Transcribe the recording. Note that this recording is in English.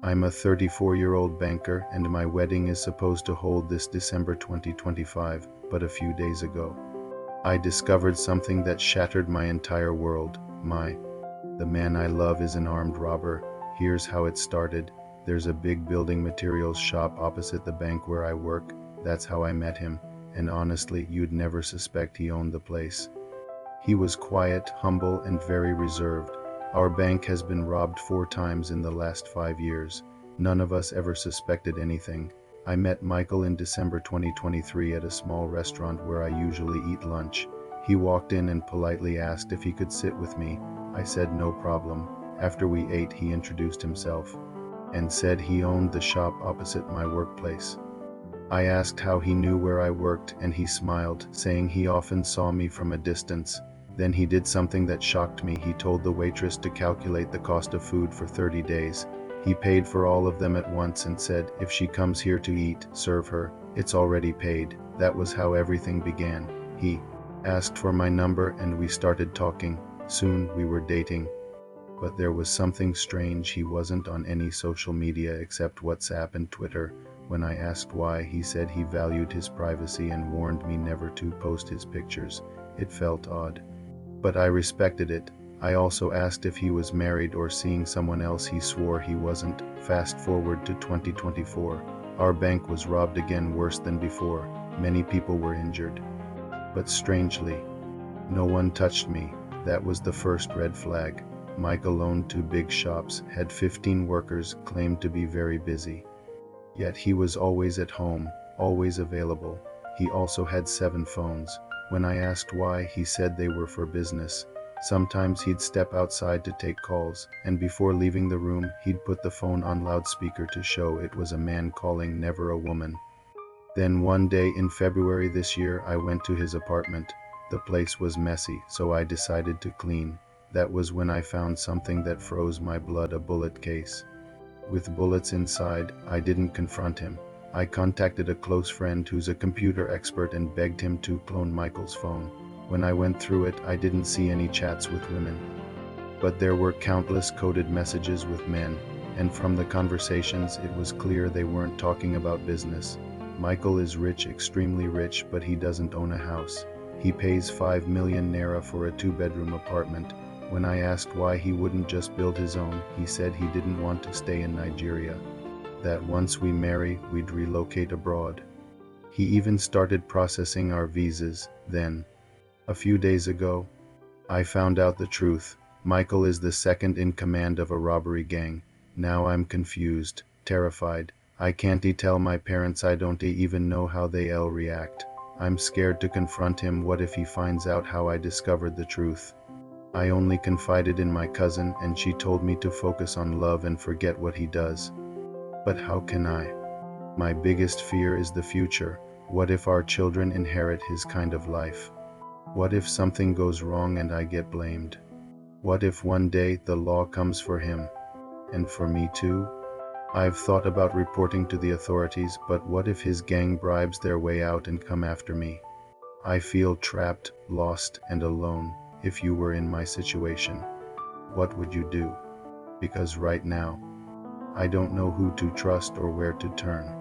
I'm a 34-year-old banker and my wedding is supposed to hold this December 2025, but a few days ago, I discovered something that shattered my entire world. The man I love is an armed robber. Here's how it started. There's a big building materials shop opposite the bank where I work. That's how I met him, and honestly, you'd never suspect he owned the place. He was quiet, humble, and very reserved. Our bank has been robbed 4 times in the last 5 years. None of us ever suspected anything. I met Michael in December 2023 at a small restaurant where I usually eat lunch. He walked in and politely asked if he could sit with me. I said no problem. After we ate, he introduced himself and said he owned the shop opposite my workplace. I asked how he knew where I worked, and he smiled, saying he often saw me from a distance. Then he did something that shocked me. He told the waitress to calculate the cost of food for 30 days. He paid for all of them at once and said, if she comes here to eat, serve her. It's already paid. That was how everything began. He asked for my number and we started talking. Soon we were dating. But there was something strange. He wasn't on any social media except WhatsApp and Twitter. When I asked why, he said he valued his privacy and warned me never to post his pictures. It felt odd, but I respected it. I also asked if he was married or seeing someone else. He swore he wasn't. Fast forward to 2024. Our bank was robbed again, worse than before. Many people were injured. But strangely, no one touched me. That was the first red flag. Michael owned 2 big shops, had 15 workers, claimed to be very busy. Yet he was always at home, always available. He also had 7 phones. When I asked why, he said they were for business. Sometimes he'd step outside to take calls, and before leaving the room, he'd put the phone on loudspeaker to show it was a man calling, never a woman. Then one day in February this year, I went to his apartment. The place was messy, so I decided to clean. That was when I found something that froze my blood, a bullet case with bullets inside. I didn't confront him. I contacted a close friend who's a computer expert and begged him to clone Michael's phone. When I went through it, I didn't see any chats with women, but there were countless coded messages with men, and from the conversations it was clear they weren't talking about business. Michael is rich, extremely rich, but he doesn't own a house. He pays 5 million naira for a 2-bedroom apartment. When I asked why he wouldn't just build his own, he said he didn't want to stay in Nigeria, that once we marry, we'd relocate abroad. He even started processing our visas. Then, a few days ago, I found out the truth. Michael is the second in command of a robbery gang. Now I'm confused, terrified. I can't tell my parents. I don't even know how they'll react. I'm scared to confront him. What if he finds out how I discovered the truth? I only confided in my cousin, and she told me to focus on love and forget what he does. But how can I? My biggest fear is the future. What if our children inherit his kind of life? What if something goes wrong and I get blamed? What if one day the law comes for him? And for me too? I've thought about reporting to the authorities, but what if his gang bribes their way out and come after me? I feel trapped, lost, and alone. If you were in my situation, what would you do? Because right now, I don't know who to trust or where to turn.